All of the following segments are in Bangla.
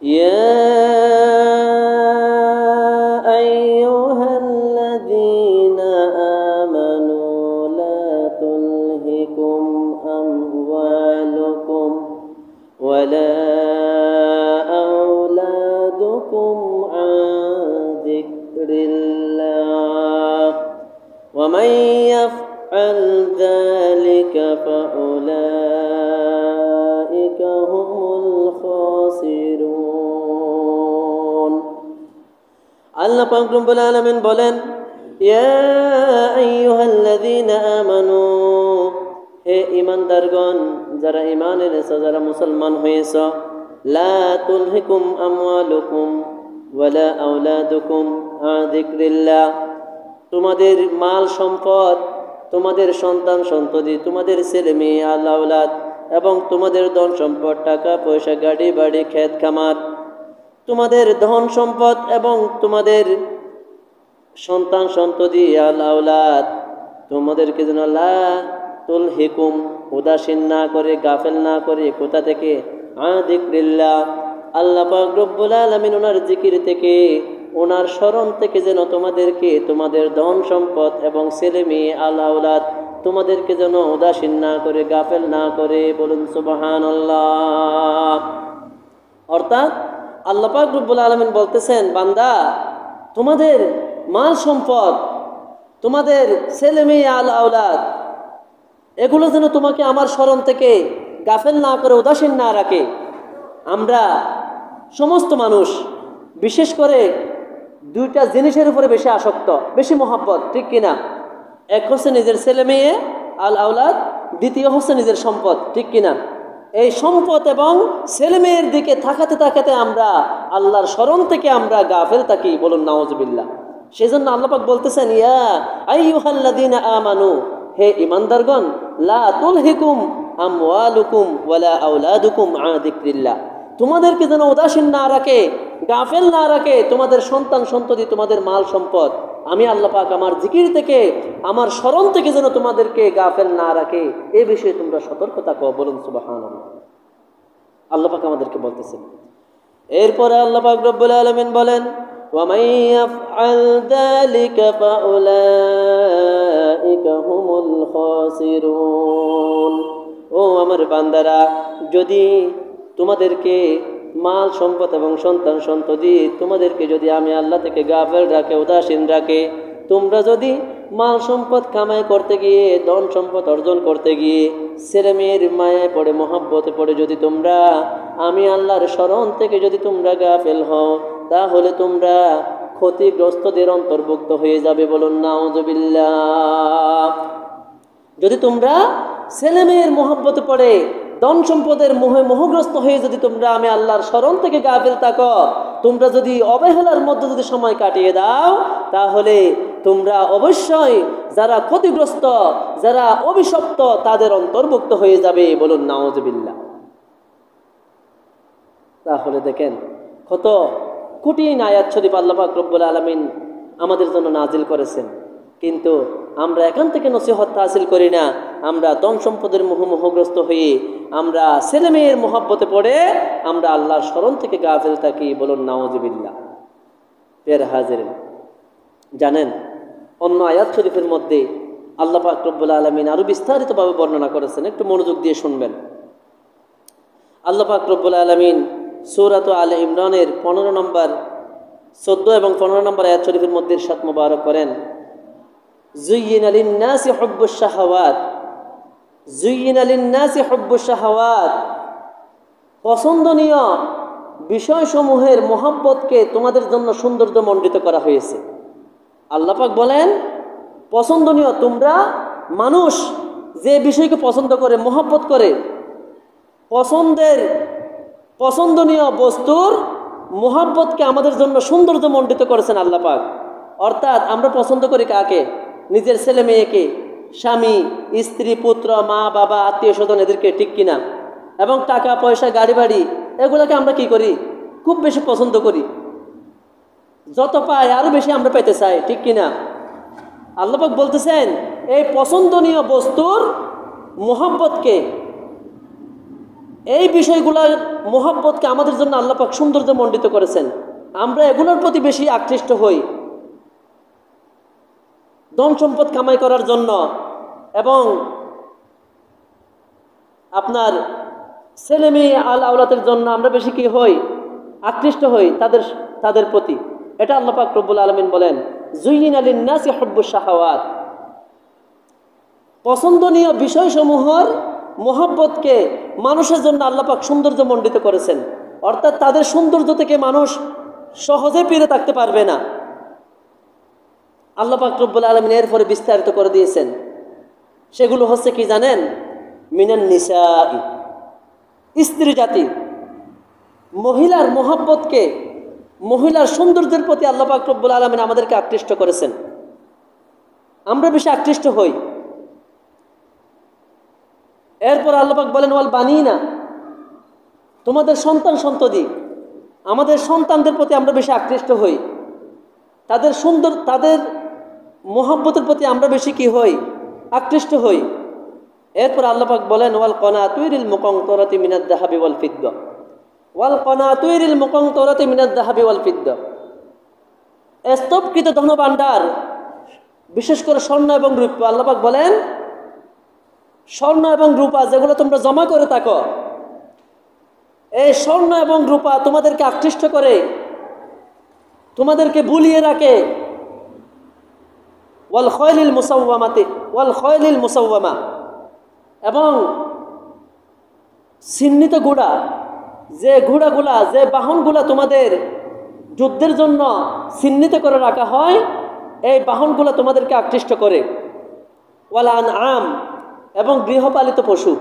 يا أيها الذين آمنوا لا تلهكم أموالكم ولا أولادكم عن ذكر الله ومن يفعل ذلك فأولئك هم الخاسرون আল্লাহ পাক রব্বুল আলামিন বলেন ইয়া আইয়ুহাল্লাযীনা আমানু হে ঈমানদারগণ যারা ঈমান এনেছো যারা মুসলমান হয়েছো লা তুলহিকুম আমওয়ালুকুম ওয়ালা আওলাদুকুম আন যিকরিল্লাহ তোমাদের মাল সম্পদ তোমাদের সন্তান সন্ততি তোমাদের ছেলে মেয়ে আওলাদ এবং তোমাদের ধন সম্পদ টাকা পয়সা গাড়ি বাড়ি ক্ষেত খামার তোমাদের ধন সম্পদ এবং তোমাদের সন্তান সন্ততি আওলাদ তোমাদেরকে যেন লা তুলহিকুম উদাসীন না করে গাফেল না করে কোথা থেকে আন যিকরিল্লাহ আল্লাহ পাক রব্বুল আলামিন ওনার জিকির থেকে ওনার স্মরণ থেকে যেন তোমাদেরকে তোমাদের ধন সম্পদ এবং ছেলে মেয়ে আওলাদ তোমাদেরকে যেন উদাসীন না করে গাফেল না করে বলুন সুবহানাল্লাহ। অর্থাৎ আল্লাহ পাক রব্বুল আলামিন বলতেছেন বান্দা তোমাদের মাল সম্পদ তোমাদের ছেলে মেয়ে আওলাদ এগুলো যেন তোমাকে আমার স্মরণ থেকে গাফেল না করে উদাসীন না রাখে। আমরা সমস্ত মানুষ বিশেষ করে দুইটা জিনিসের উপরে বেশি আসক্ত বেশি মহব্বত ঠিক কিনা এক হচ্ছে নিজের ছেলে মেয়ে আওলাদ দ্বিতীয় হচ্ছে নিজের সম্পদ ঠিক কিনা এই সম্পদ এবং ছেলে মেয়ের দিকে তাকাতে তাকাতে আমরা আল্লাহর স্মরণ থেকে আমরা গাফেল থাকি বলুন নাউজুবিল্লাহ। সেজন্য আল্লাহ পাক বলতেছেন ইয়া আইয়ুহাল্লাযীনা আমানু হে ঈমানদারগণ লা তুলহিকুম আমওয়ালুকুম ওয়ালা আওলাদুকুম আন যিকরিল্লাহ তোমাদেরকে যেন উদাসীন না রাখে গাফেল না রাখে তোমাদের সন্তান সন্ততি তোমাদের মাল সম্পদ আমি আল্লাহ পাক আমার জিকির থেকে আমার স্মরণ থেকে যেন তোমাদেরকে গাফেল না রাখে এই বিষয়ে তোমরা সতর্ক থাকো বলুন সুবহানাল্লাহ। আল্লাহ পাক আমাদেরকে বলতেছেন এরপরে আল্লাহ পাক রব্বুল আলামিন বলেন ওয়া মান ইয়াফআল যালিকা ফাউলাইকা হুমুল খাসিরুন ও আমার বান্দারা যদি তোমাদেরকে মাল সম্পদ এবং সন্তান সন্ততি তোমাদেরকে যদি আমি আল্লাহ থেকে গাফেল রাখে উদাসীন রাখে তোমরা যদি মাল সম্পদ কামাই করতে গিয়ে ধন সম্পদ অর্জন করতে গিয়ে ছেলে মেয়ের মায়ায় পড়ে মহব্বতে পড়ে যদি তোমরা আমি আল্লাহর স্মরণ থেকে যদি তোমরা গাফেল হও তাহলে তোমরা ক্ষতিগ্রস্তদের অন্তর্ভুক্ত হয়ে যাবে বলুন নাউজুবিল্লাহ। যদি তোমরা ছেলে মেয়ের মহব্বতে পড়ে ধন সম্পদের মোহে মোহগ্রস্ত হয়ে যদি তোমরা আমি আল্লাহর স্মরণ থেকে গাফেল থাকো তোমরা যদি অবহেলার মধ্যে যদি সময় কাটিয়ে দাও তাহলে তোমরা অবশ্যই যারা ক্ষতিগ্রস্ত যারা অভিশপ্ত তাদের অন্তর্ভুক্ত হয়ে যাবে বলুন নাউজুবিল্লাহ। তাহলে দেখেন কত কঠিন আয়াত শরীফ আল্লাহ পাক রব্বুল আলামিন আমাদের জন্য নাজিল করেছেন কিন্তু আমরা এখান থেকে নসিহত হাসিল করি না আমরা ধন সম্পদের মোহগ্রস্ত হয়ে আমরা ছেলে মেয়ের মহব্বতে পড়ে আমরা আল্লাহর স্মরণ থেকে গাফেল থাকি বলুন নাউজুবিল্লাহ। প্রিয় হাজিরিন জানেন অন্য আয়াত শরীফের মধ্যে আল্লাহ পাক রব্বুল আলামিন আরো বিস্তারিতভাবে বর্ণনা করেছেন একটু মনোযোগ দিয়ে শুনবেন। আল্লাহ পাক রব্বুল আলামিন সূরা আলে ইমরানের 15 নম্বর 14 এবং 15 নম্বর আয়াত শরীফের মধ্যে ইরশাদ মুবারক করেন যুয়িনা লিন-নাসি হুব্বুশ শাহাওয়াত যুয়িনা লিন-নাসি হুব্বুশ শাহাওয়াত পছন্দনীয় বিষয়সমূহের মহব্বতকে তোমাদের জন্য সৌন্দর্যমণ্ডিত করা হয়েছে। আল্লাহ পাক বলেন পছন্দনীয় তোমরা মানুষ যে বিষয়কে পছন্দ করে মহব্বত করে পছন্দনীয় বস্তুর মহব্বতকে আমাদের জন্য সৌন্দর্যমণ্ডিত করেছেন আল্লাহ পাক। অর্থাৎ আমরা পছন্দ করি কাকে নিজের ছেলে মেয়েকে স্বামী স্ত্রী পুত্র মা বাবা আত্মীয় স্বজন এদেরকে ঠিক কিনা এবং টাকা পয়সা গাড়ি বাড়ি এগুলোকে আমরা কি করি খুব বেশি পছন্দ করি যত পাই আরো বেশি আমরা পেতে চাই ঠিক কিনা। আল্লাহ পাক বলতেছেন এই পছন্দনীয় বস্তুর মহব্বতকে এই বিষয়গুলোর মোহাব্বতকে আমাদের জন্য আল্লাহ পাক সৌন্দর্য মণ্ডিত করেছেন। আমরা এগুলোর প্রতি বেশি আকৃষ্ট হই ধন সম্পদ কামাই করার জন্য, এবং আপনার ছেলে মেয়ে আওলাদের জন্য আমরা বেশি কি হই, আকৃষ্ট হই তাদের প্রতি। এটা আল্লাহ পাক রব্বুল আলামিন বলেন, যুইয়িনা লিন-নাসি হুব্বুশ শাহাওয়াত, পছন্দনীয় বিষয়সমূহের মোহাব্বতকে মানুষের জন্য আল্লাহ পাক সৌন্দর্য মণ্ডিত করেছেন। অর্থাৎ তাদের সৌন্দর্য থেকে মানুষ সহজে ফিরে থাকতে পারবে না। আল্লাহ পাক রব্বুল আলামিন এরপরে বিস্তারিত করে দিয়েছেন। সেগুলো হচ্ছে কি জানেন? মিনান নিসাই, স্ত্রী জাতি, মহিলার মোহাব্বতকে, মহিলার সৌন্দর্যের প্রতি আল্লাহ পাক রব্বুল আলামিন আমাদেরকে আকৃষ্ট করেছেন। আমরা বেশি আকৃষ্ট হই। এরপর আল্লাহ পাক বলেন, ওয়াল বানিনা, তোমাদের সন্তান সন্ততি, আমাদের সন্তানদের প্রতি আমরা বেশি আকৃষ্ট হই, তাদের মোহাব্বতের প্রতি আমরা বেশি কি হই, আকৃষ্ট হই। এরপর আল্লাহ পাক বলেন, ওয়াল কনাতুরিল মুকানতারাতি মিনাদ যাহাবি ওয়াল ফিদ্দা, ওয়াল কনাতুরিল মুকানতারাতি মিনাদ যাহাবি ওয়াল ফিদ্দা, স্তবকৃত ধনভাণ্ডার, বিশেষ করে স্বর্ণ এবং রূপা। আল্লাহ পাক বলেন, স্বর্ণ এবং রূপা যেগুলো তোমরা জমা করে থাকো, এই স্বর্ণ এবং রূপা তোমাদেরকে আকৃষ্ট করে, তোমাদেরকে বুলিয়ে রাখে। ওয়াল খয়লিল মুসাওয়ামাতি, ওয়াল খয়লিল মুসাওয়ামা, এবং চিহ্নিত ঘোড়া, যে ঘোড়াগুলা, যে বাহনগুলা তোমাদের যুদ্ধের জন্য চিহ্নিত করে রাখা হয়, এই বাহনগুলা তোমাদেরকে আকৃষ্ট করে। ওয়াল আনআম, এবং গৃহপালিত পশু,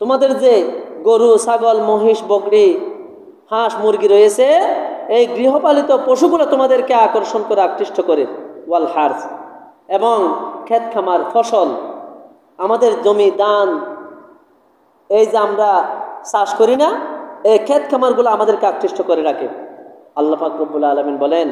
তোমাদের যে গরু, ছাগল, মহিষ, বকরি, হাঁস, মুরগি রয়েছে, এই গৃহপালিত পশুগুলো তোমাদেরকে আকর্ষণ করে, আকৃষ্ট করে। ওয়াল হার্স, এবং ক্ষেত খামার, ফসল, আমাদের জমি দান, এই যে আমরা চাষ করি না, এই ক্ষেত খামারগুলো আমাদেরকে আকৃষ্ট করে রাখে। আল্লাহ পাক রব্বুল আলামিন বলেন,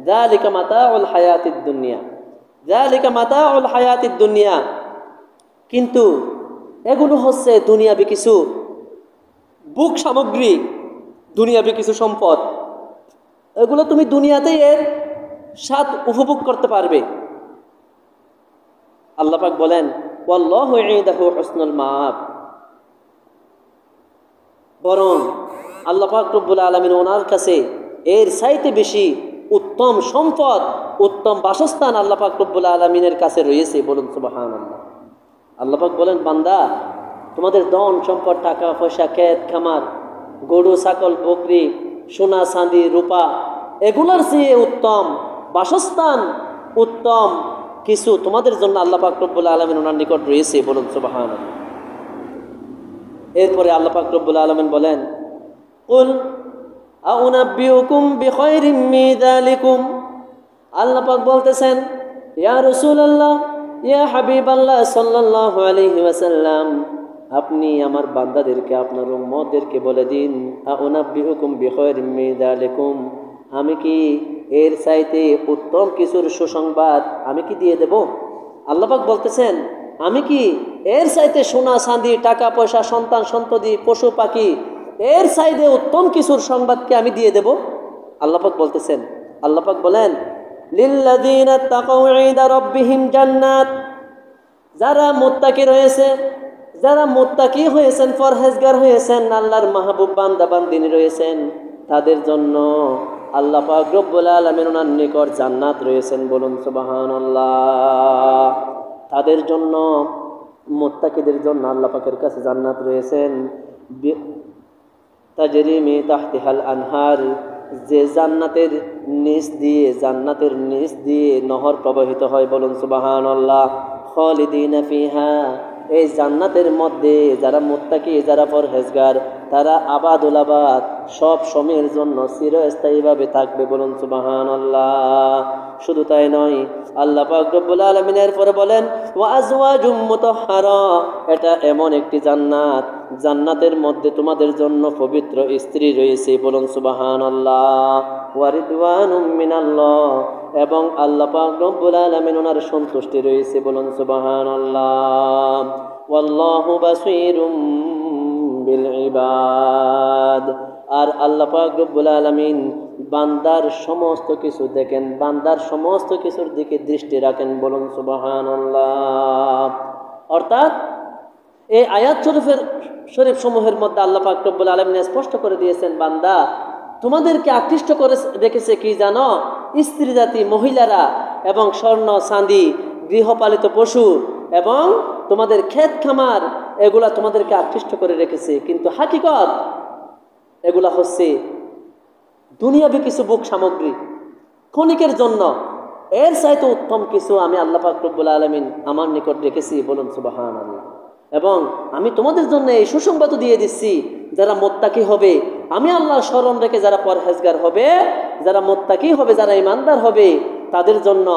যালিকা মাতাউল হায়াতিদ দুনিয়া, যালিকা মাতাউল হায়াতিদ দুনিয়া, কিন্তু এগুলো হচ্ছে দুনিয়াবি কিছু বুক সামগ্রী, দুনিয়াবি কিছু সম্পদ। এগুলো তুমি দুনিয়াতেই এর স্বাদ উপভোগ করতে পারবে। আল্লাহ পাক বলেন, ওয়াল্লাহু ইনদাহু হুসনুল মাআব, বরং আল্লাহ পাক রব্বুল আলামিন ওনার কাছে এর চাইতে বেশি উত্তম সম্পদ, উত্তম বাসস্থান আল্লাহ পাক রব্বুল আলামিনের কাছে রয়েছে। বলুন সুবহানাল্লাহ। আল্লাহ পাক বলেন, বান্দা, তোমাদের ধন সম্পদ, টাকা পয়সা, ক্ষেত খামার, গরু, ছাগল, বকরি, সোনা চাঁদি, রূপা, এগুলোর চেয়ে উত্তম বাসস্থান, উত্তম কিছু তোমাদের জন্য আল্লাহ পাক রব্বুল আলামিন ওনার নিকট রয়েছে। বলুন সুবহানাল্লাহ। এরপরে আল্লাহ পাক রব্বুল আলামিন বলেন, কুল আউনাব্বিউকুম বিখায়রিম মিন যালিকুম, আল্লাহ পাক বলতেছেন, ইয়া রাসূলুল্লাহ, ইয়া হাবিবাল্লাহ সাল্লাল্লাহু আলাইহি ওয়াসাল্লাম, আপনি আমার বান্দাদেরকে, আপনার উম্মতদেরকে বলে দিন, আউনাব্বিউকুম বিখায়রিম মিন যালিকুম, আমি কি এর চাইতে উত্তম কিছুর সুসংবাদ আমি কি দিয়ে দেব? আল্লাহ পাক বলতেছেন, আমি কি এর চাইতে সোনা চাঁদি, টাকা পয়সা, সন্তান সন্ততি, পশু পাখি, এর চাইতে উত্তম কিছুর সংবাদকে আমি দিয়ে দেব? আল্লাহ পাক বলতেছেন। আল্লাহ পাক বলেন, লিল্লাযীনা তাকাউ ইনদা রাব্বিহিম জান্নাত, যারা মুত্তাকি রয়েছে, যারা মুত্তাকি হয়েছেন, পরহেজগার হয়েছেন, আল্লাহর মাহবুব বান্দা বান্দিনী রয়েছেন, তাদের জন্য আল্লাহ পাক রব্বুল আলামিন ওনার নিকট জান্নাত রয়েছেন। বলুন সুবহানাল্লাহ। তাদের জন্য, মুত্তাকিদের জন্য আল্লাহ পাকের কাছে জান্নাত রয়েছেন। তাজরি মিন তাহতিহাল আনহার, যে জান্নাতের নিচ দিয়ে নহর প্রবাহিত হয়। বলুন সুবহানাল্লাহ। খালিদিনা ফিহা, এই জান্নাতের মধ্যে যারা মুত্তাকি, যারা পরহেজগার, তারা আবাদুল আবাদ, সব সময়ের জন্য চিরস্থায়ীভাবে থাকবে। বলুন সুবহানাল্লাহ। শুধু তাই নয়, আল্লাহ পাক রব্বুল আলামিন এরপরে বলেন, ওয়া আজওয়াজুম মুতাহহারা, এটা এমন একটি জান্নাত, জান্নাতের মধ্যে তোমাদের জন্য পবিত্র স্ত্রী রয়েছে। বলুন সুবহানাল্লাহ। ওয়া রিদওয়ানুম মিনাল্লাহ, এবং আল্লাহ পাক রব্বুল আলামিন ওনার সন্তুষ্টি রয়েছে। বলুন সুবহানাল্লাহ। ওয়াল্লাহু বাসীরুম বিল ইবাদ। আর আল্লাহ পাক রব্বুল আলামিন বান্দার সমস্ত কিছু দেখেন, বান্দার সমস্ত কিছুর দিকে দৃষ্টি রাখেন। বলুন সুবহানাল্লাহ। অর্থাৎ এই আয়াত শরীফ সমূহের মধ্যে আল্লাহ পাক রব্বুল আলামিন স্পষ্ট করে দিয়েছেন, বান্দা তোমাদেরকে আকৃষ্ট করে রেখেছে কি জানো? স্ত্রী জাতি, মহিলারা এবং স্বর্ণ চাঁদি, গৃহপালিত পশু এবং তোমাদের ক্ষেত খামার, এগুলা তোমাদেরকে আকৃষ্ট করে রেখেছে। কিন্তু হাকিকত এগুলা হচ্ছে দুনিয়াবি কিছু বুক সামগ্রী, ক্ষণিকের জন্য। এর চাইতে উত্তম কিছু আমি আল্লাহ পাক রব্বুল আলামিন আমার নিকট রেখেছি। বলুন সুবহানাল্লাহ। এবং আমি তোমাদের জন্য এই সুসংবাদ দিয়ে দিচ্ছি, যারা মুত্তাকি হবে, আমি আল্লাহর স্মরণ রেখে যারা পরহেজগার হবে, যারা মুত্তাকি হবে, যারা ঈমানদার হবে, তাদের জন্য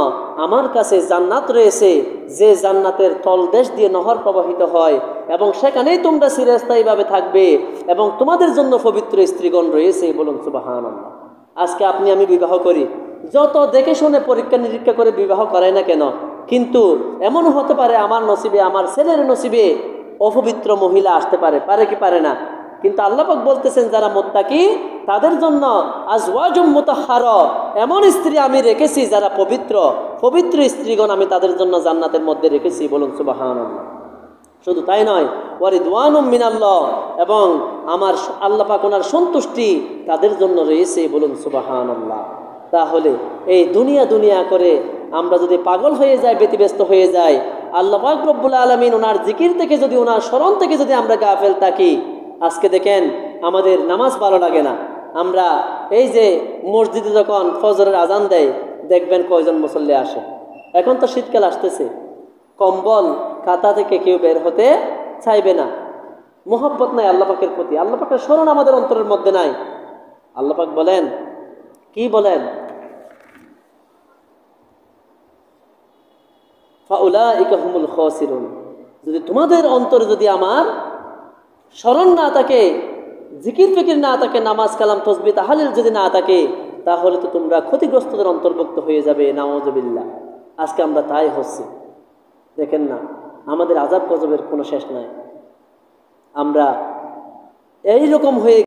আমার কাছে জান্নাত রয়েছে, যে জান্নাতের তলদেশ দিয়ে নহর প্রবাহিত হয় এবং সেখানেই তোমরা চিরস্থায়ীভাবে থাকবে এবং তোমাদের জন্য পবিত্র স্ত্রীগণ রয়েছে। বলুন সুবহানাল্লাহ। আজকে আপনি আমি বিবাহ করি, যত দেখে শুনে পরীক্ষা নিরীক্ষা করে বিবাহ করাই না কেন, কিন্তু এমন হতে পারে আমার নসিবে, আমার ছেলের নসিবে অপবিত্র মহিলা আসতে পারে, পারে কি পারে না? কিন্তু আল্লাহ পাক বলতেছেন যারা মুত্তাকি তাদের জন্য আজওয়াজুম মুতাহহারা, এমন স্ত্রী আমি রেখেছি যারা পবিত্র, পবিত্র স্ত্রীগণ আমি তাদের জন্য জান্নাতের মধ্যে রেখেছি। বলুন সুবহানাল্লাহ। শুধু তাই নয়, ওয়ারিদওয়ানুম মিনাল্লাহ, এবং আমার আল্লাহ পাক ওনার সন্তুষ্টি তাদের জন্য রয়েছে। বলুন সুবহানাল্লাহ। তাহলে এই দুনিয়া করে আমরা যদি পাগল হয়ে যাই, ব্যতিব্যস্ত হয়ে যাই, আল্লাহ পাক রব্বুল আলামিন ওনার জিকির থেকে যদি, ওনার স্মরণ থেকে যদি আমরা গাফেল থাকি, আজকে দেখেন আমাদের নামাজ ভালো লাগে না। আমরা এই যে মসজিদে যখন ফজরের আজান দেয়, দেখবেন কয়জন মুসল্লি আসে। এখন তো শীতকাল আসতেছে, কম্বল কাঁথা থেকে কেউ বের হতে চাইবে না। মোহব্বত নাই আল্লাহ পাকের প্রতি, আল্লাহ পাকের স্মরণ আমাদের অন্তরের মধ্যে নাই। আল্লাহ পাক বলেন, কি বলেন? ফাউলাইকা হুমুল খাসিরুন। যদি তোমাদের অন্তরে যদি আমার স্মরণ না থাকে, জিকির ফিকির না থাকে, নামাজ কালাম তসবিহ তাহলিল যদি না থাকে, তাহলে তো তোমরা ক্ষতিগ্রস্তদের অন্তর্ভুক্ত হয়ে যাবে। নাউযুবিল্লাহ। আজকে আমরা তাই হচ্ছে। দেখেন না, আমাদের আযাব গজবের কোনো শেষ নাই। আমরা এইরকম হয়ে